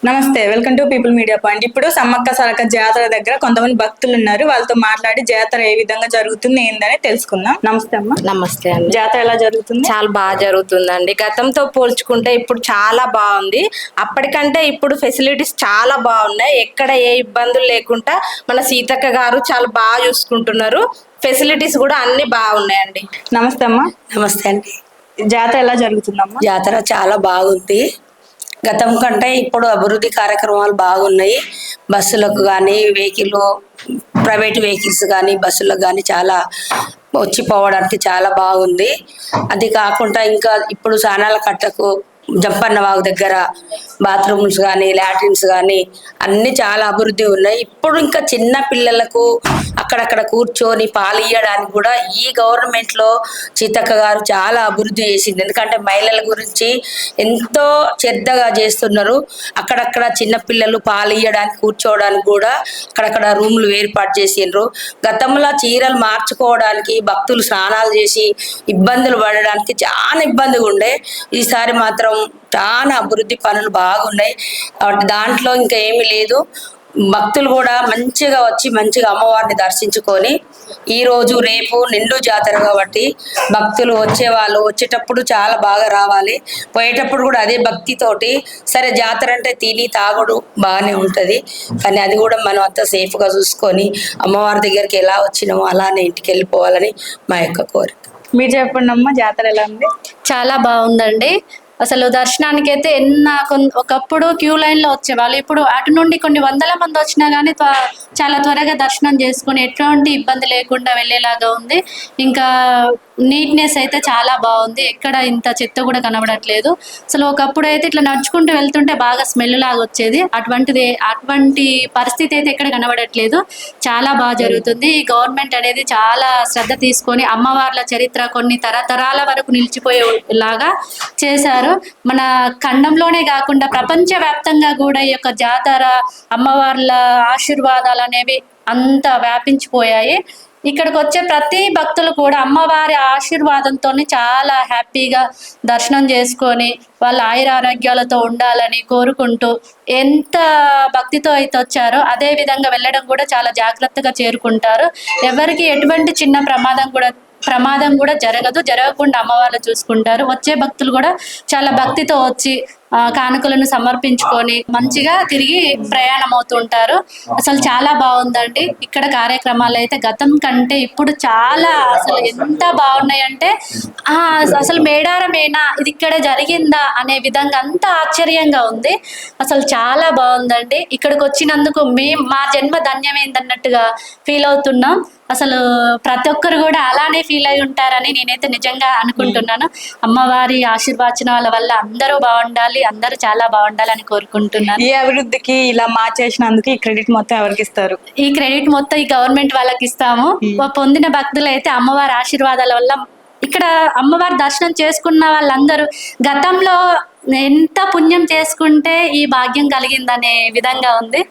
నమస్తే, welcome to people media point. ఇప్పుడు సమ్మక్క సారక్క జాతర దగ్గర కొంతమంది భక్తులు ఉన్నారు. వాళ్ళతో మాట్లాడి జాతర ఏ విధంగా జరుగుతుంది ఏందని తెలుసుకుందాం. నమస్తే అమ్మ. నమస్తే అండి. జాతర ఎలా జరుగుతుంది? చాలా బాగా జరుగుతుందండి. గతంతో పోల్చుకుంటే ఇప్పుడు చాలా బాగుంది. అప్పటికంటే ఇప్పుడు ఫెసిలిటీస్ చాలా బాగున్నాయి. ఎక్కడ ఏ ఇబ్బందులు లేకుండా మన సీతక్క గారు చాలా బాగా చూసుకుంటున్నారు. ఫెసిలిటీస్ కూడా అన్ని బాగున్నాయండి. నమస్తే అమ్మ. నమస్తే అండి. జాతర ఎలా జరుగుతుందమ్మా? జాతర చాలా బాగుంది. గతం కంటే ఇప్పుడు అభివృద్ధి కార్యక్రమాలు బాగున్నాయి. బస్సులకు కానీ ప్రైవేట్ వెహికల్స్ కానీ బస్సులకు కానీ చాలా వచ్చిపోవడానికి చాలా బాగుంది. అది కాకుండా ఇంకా ఇప్పుడు సానాల కట్టకు జంపన్న వాగు దగ్గర బాత్రూమ్స్ కానీ లాట్రిన్స్ కానీ అన్ని చాలా అభివృద్ధి ఉన్నాయి. ఇప్పుడు ఇంకా చిన్న పిల్లలకు అక్కడక్కడ కూర్చొని పాలు ఇయ్యడానికి కూడా ఈ గవర్నమెంట్ లో సీతక్క గారు చాలా అభివృద్ధి చేసింది. ఎందుకంటే మహిళల గురించి ఎంతో శ్రద్ధగా చేస్తున్నారు. అక్కడక్కడ చిన్న పిల్లలు పాలు ఇయ్యడానికి కూర్చోవడానికి కూడా అక్కడక్కడ రూములు ఏర్పాటు చేసిండ్రు. గతంలో చీరలు మార్చుకోవడానికి భక్తులు స్నానాలు చేసి ఇబ్బందులు పడడానికి చాలా ఇబ్బందిగా ఉండే. ఈసారి మాత్రం చాలా అభివృద్ధి పనులు బాగున్నాయి. దాంట్లో ఇంకా ఏమీ లేదు. భక్తులు కూడా మంచిగా వచ్చి మంచిగా అమ్మవారిని దర్శించుకొని ఈ రోజు రేపు నిండు జాతర కాబట్టి భక్తులు వచ్చేటప్పుడు చాలా బాగా రావాలి. పోయేటప్పుడు కూడా అదే భక్తితోటి. సరే జాతర అంటే తిని తాగుడు బాగానే ఉంటది, కానీ అది కూడా మనం అంతా సేఫ్ గా చూసుకొని అమ్మవారి దగ్గరికి ఎలా వచ్చినామో అలానే ఇంటికి వెళ్ళిపోవాలని మా యొక్క కోరిక. మీరు చెప్పండి అమ్మా, జాతర ఎలా ఉంది? చాలా బాగుందండి. అసలు దర్శనానికి అయితే ఒకప్పుడు క్యూ లైన్ లో వచ్చేవాళ్ళు. ఇప్పుడు అటు నుండి కొన్ని వందల మంది వచ్చినా కానీ చాలా త్వరగా దర్శనం చేసుకుని ఎటువంటి ఇబ్బంది లేకుండా వెళ్ళేలాగా ఉంది. ఇంకా నీట్నెస్ అయితే చాలా బాగుంది. ఎక్కడ ఇంత చెత్త కూడా కనబడట్లేదు. అసలు ఒకప్పుడు అయితే ఇట్లా నడుచుకుంటూ వెళ్తుంటే బాగా స్మెల్ లాగా వచ్చేది. అటువంటి పరిస్థితి అయితే ఎక్కడ కనబడట్లేదు. చాలా బాగా జరుగుతుంది. ఈ గవర్నమెంట్ అనేది చాలా శ్రద్ధ తీసుకొని అమ్మవార్ల చరిత్ర కొన్ని తరతరాల వరకు నిలిచిపోయేలాగా చేశారు. మన ఖండంలోనే కాకుండా ప్రపంచ వ్యాప్తంగా కూడా ఈ యొక్క జాతర అమ్మవార్ల ఆశీర్వాదాలు అనేవి అంత వ్యాపించిపోయాయి. ఇక్కడికి వచ్చే ప్రతి భక్తులు కూడా అమ్మవారి ఆశీర్వాదంతో చాలా హ్యాపీగా దర్శనం చేసుకొని వాళ్ళ ఆయురారోగ్యాలతో ఉండాలని కోరుకుంటూ ఎంత భక్తితో అయితే వచ్చారో అదే విధంగా వెళ్ళడం కూడా చాలా జాగ్రత్తగా చేరుకుంటారు. ఎవరికి ఎటువంటి చిన్న ప్రమాదం కూడా జరగకుండా అమ్మవార్లు చూసుకుంటారు. వచ్చే భక్తులు కూడా చాలా భక్తితో వచ్చి కానుకలను సమర్పించుకొని మంచిగా తిరిగి ప్రయాణం అవుతుంటారు. అసలు చాలా బాగుందండి. ఇక్కడ కార్యక్రమాలు అయితే గతం కంటే ఇప్పుడు చాలా అసలు ఎంత బాగున్నాయంటే అసలు మేడారమేనా ఇది ఇక్కడ జరిగిందా అనే విధంగా అంత ఆశ్చర్యంగా ఉంది. అసలు చాలా బాగుందండి. ఇక్కడికి వచ్చినందుకు మా జన్మ ధన్యమైందన్నట్టుగా ఫీల్ అవుతున్నాం. అసలు ప్రతి ఒక్కరు కూడా అలానే ఫీల్ అయి ఉంటారని నేనైతే నిజంగా అనుకుంటున్నాను. అమ్మవారి ఆశీర్వచనాల వల్ల అందరూ బాగుండాలి, అందరూ చాలా బాగుండాలని కోరుకుంటున్నాను. ఈ అభివృద్ధికి ఇలా మార్చేసినందుకు ఈ క్రెడిట్ మొత్తం ఎవరికి ఇస్తారు? ఈ క్రెడిట్ మొత్తం ఈ గవర్నమెంట్ వాళ్ళకి ఇస్తాము. పొందిన భక్తులు అయితే అమ్మవారి ఆశీర్వాదాల వల్ల ఇక్కడ అమ్మవారి దర్శనం చేసుకున్న వాళ్ళందరూ గతంలో ఎంత పుణ్యం చేసుకుంటే ఈ భాగ్యం కలిగిందనే విధంగా ఉంది.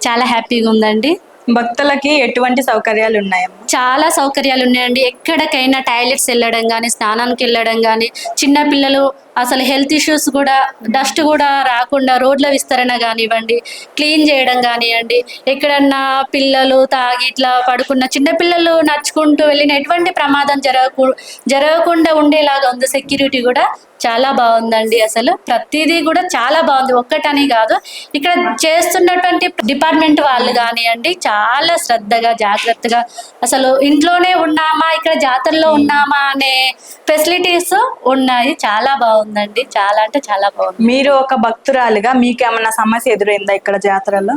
చాలా హ్యాపీగా ఉందండి. భక్తులకి ఎటువంటి సౌకర్యాలు ఉన్నాయమ్మా? చాలా సౌకర్యాలు ఉన్నాయండి. ఎక్కడికైనా టాయిలెట్స్ వెళ్ళడం కానీ, స్నానానికి వెళ్ళడం కానీ, చిన్నపిల్లలు అసలు హెల్త్ ఇష్యూస్ కూడా డస్ట్ కూడా రాకుండా రోడ్ల విస్తరణ కానివ్వండి, క్లీన్ చేయడం కానివ్వండి, ఎక్కడన్నా పిల్లలు తాగి ఇట్లా పడుకున్న చిన్నపిల్లలు నడుచుకుంటూ వెళ్ళిన ఎటువంటి ప్రమాదం జరగకుండా ఉండేలాగా ఉంది. సెక్యూరిటీ కూడా చాలా బాగుందండి. అసలు ప్రతిదీ కూడా చాలా బాగుంది. ఒక్కటని కాదు, ఇక్కడ చేస్తున్నటువంటి డిపార్ట్మెంట్ వాళ్ళు కానివ్వండి చాలా శ్రద్ధగా జాగ్రత్తగా అసలు ఇంట్లోనే ఉన్నామా ఇక్కడ జాతరలో ఉన్నామా అనే ఫెసిలిటీస్ ఉన్నాయి. చాలా బాగుందండి. చాలా అంటే చాలా బాగుంది. మీరు ఒక భక్తురాలిగా మీకు ఏమన్నా సమస్య ఎదురైందా ఇక్కడ జాతరలో?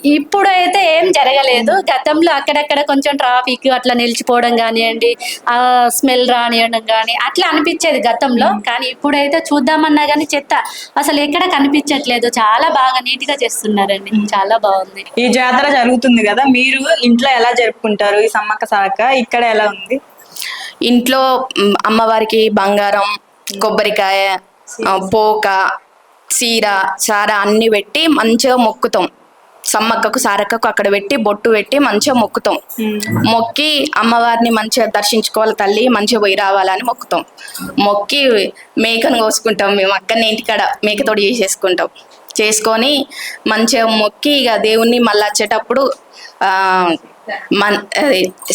ఇప్పుడైతే ఏం జరగలేదు. గతంలో అక్కడక్కడ కొంచెం ట్రాఫిక్ అట్లా నిలిచిపోవడం కానివ్వండి, ఆ స్మెల్ రానియడం కానీ అట్లా అనిపించేది గతంలో. కానీ ఇప్పుడైతే చూద్దామన్నా కానీ చెత్త అసలు ఎక్కడ కనిపించట్లేదు. చాలా బాగా నీట్ గా చేస్తున్నారండి. చాలా బాగుంది. ఈ జాతర జరుగుతుంది కదా, మీరు ఇంట్లో ఎలా జరుపుకుంటారు ఈ సమ్మక్క సారక్క? ఇక్కడ ఎలా ఉంది? ఇంట్లో అమ్మవారికి బంగారం, కొబ్బరికాయ, పోక, చీర, సార అన్ని పెట్టి మంచిగా మొక్కుతాం. సమ్మక్కకు సారక్కకు అక్కడ పెట్టి బొట్టు పెట్టి మంచిగా మొక్కుతాం. మొక్కి అమ్మవారిని మంచిగా దర్శించుకోవాలి, తల్లి మంచిగా పోయి రావాలని మొక్కుతాం. మొక్కి మేకను కోసుకుంటాం. మేము అక్కడనే ఇంటికాడ మేకతోటి చేసేసుకుంటాం. చేసుకొని మంచిగా మొక్కి ఇక దేవుణ్ణి మళ్ళీ వచ్చేటప్పుడు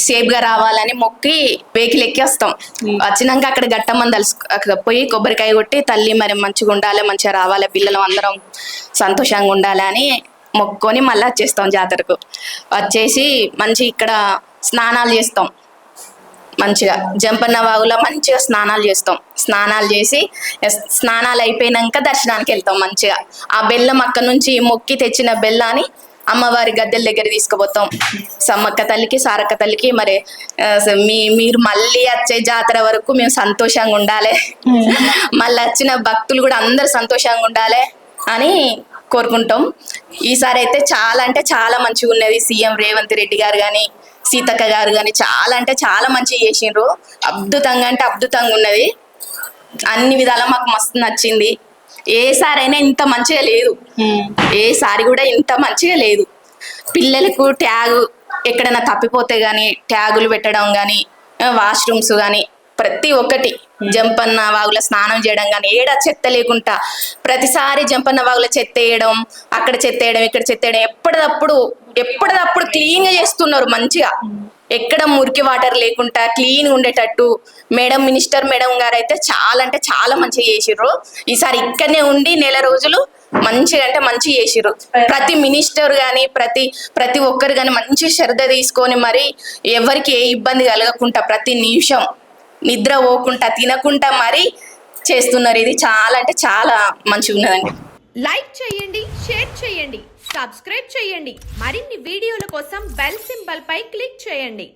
సేఫ్గా రావాలని మొక్కి వెహికల్ ఎక్కి వస్తాం. వచ్చినాక అక్కడ గట్టమ్మని అక్కడ పోయి కొబ్బరికాయ కొట్టి తల్లి మరి మంచిగా ఉండాలి, మంచిగా రావాలి, పిల్లలు అందరం సంతోషంగా ఉండాలి అని మొక్కుకొని మళ్ళీ వచ్చేస్తాం. జాతరకు వచ్చేసి మంచి ఇక్కడ స్నానాలు చేస్తాం. మంచిగా జంపన్న వాగులో మంచిగా స్నానాలు చేస్తాం. స్నానాలు చేసి స్నానాలు అయిపోయినాక దర్శనానికి వెళ్తాం. మంచిగా ఆ బెల్లం అక్కడ నుంచి మొక్కి తెచ్చిన బెల్లాన్ని అమ్మవారి గద్దెల దగ్గర తీసుకుపోతాం. సమ్మక్క తల్లికి సారక్క తల్లికి మరి మీరు మళ్ళీ వచ్చే జాతర వరకు మేము సంతోషంగా ఉండాలి, మళ్ళీ వచ్చిన భక్తులు కూడా అందరు సంతోషంగా ఉండాలి అని కోరుకుంటాం. ఈసారి అయితే చాలా అంటే చాలా మంచిగా ఉన్నది. సీఎం రేవంత్ రెడ్డి గారు కానీ సీతక్క గారు కానీ చాలా అంటే చాలా మంచిగా చేసిండ్రు. అద్భుతంగా అంటే అద్భుతంగా ఉన్నది. అన్ని విధాలా మాకు మస్తు నచ్చింది. ఏ సారైనా ఇంత మంచిగా లేదు, ఏ సారి కూడా ఇంత మంచిగా లేదు. పిల్లలకు ట్యాగ్ ఎక్కడైనా తప్పిపోతే కానీ ట్యాగులు పెట్టడం కానీ, వాష్రూమ్స్ కానీ ప్రతి ఒక్కటి, జంపన్న వాగుల స్నానం చేయడం కానీ, ఏడ చెత్త లేకుండా ప్రతిసారి జంపన్న వాగుల చెత్త వేయడం, అక్కడ చెత్త వేయడం, ఇక్కడ చెత్త వేయడం, ఎప్పటిదప్పుడు క్లీన్ గా చేస్తున్నారు. మంచిగా ఎక్కడ మురికి వాటర్ లేకుండా క్లీన్ ఉండేటట్టు మినిస్టర్ మేడం గారు అయితే చాలా అంటే చాలా మంచిగా చేసిర్రు. ఈసారి ఇక్కడనే ఉండి నెల రోజులు మంచిగా అంటే మంచిగా చేసిర్రు. ప్రతి మినిస్టర్ గాని ప్రతి ఒక్కరు గాని మంచి శ్రద్ధ తీసుకొని మరి ఎవరికి ఏ ఇబ్బంది కలగకుండా ప్రతి నిమిషం నిద్ర పోకుండా తినకుండా మరి చేస్తున్నారు. ఇది చాలా అంటే చాలా మంచిగా ఉన్నదండి. లైక్ చేయండి, షేర్ చేయండి, సబ్స్క్రైబ్ చేయండి. మరిన్ని వీడియోల కోసం బెల్ సింబల్ పై క్లిక్ చేయండి.